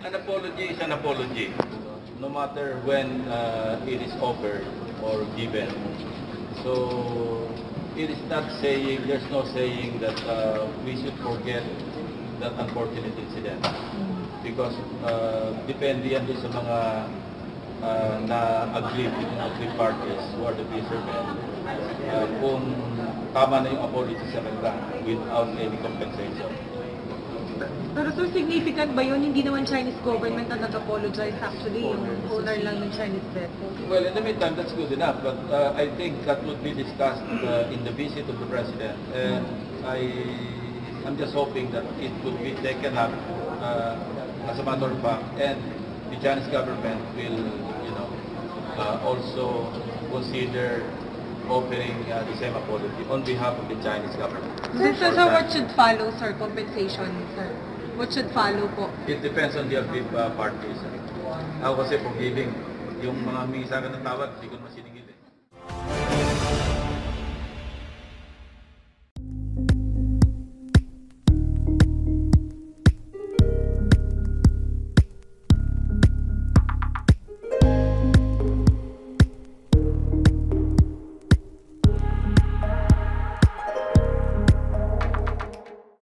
An apology is an apology, no matter when it is offered or given. So it is not saying, there's no saying that we should forget that unfortunate incident. Because depende yan doon sa mga na-agree between the three parties who are the fishermen kung tama na yung apology sa kanila without any compensation. Pero so significant ba yun? Hindi naman Chinese government na nag-apologize actually, yung owner lang ng Chinese vessel. Well, in the meantime, that's good enough. But I think that would be discussed in the visit of the President. And I'm just hoping that it would be taken up as a matter of fact. And the Chinese government will, also consider offering the same apology on behalf of the Chinese government. So what should follow, sir? Compensation, sir? What should follow po? It depends on the aggrieved parties. Ako kasi forgiving. Yung mga humingi sa akin ng tawad, hindi ko naman siningil.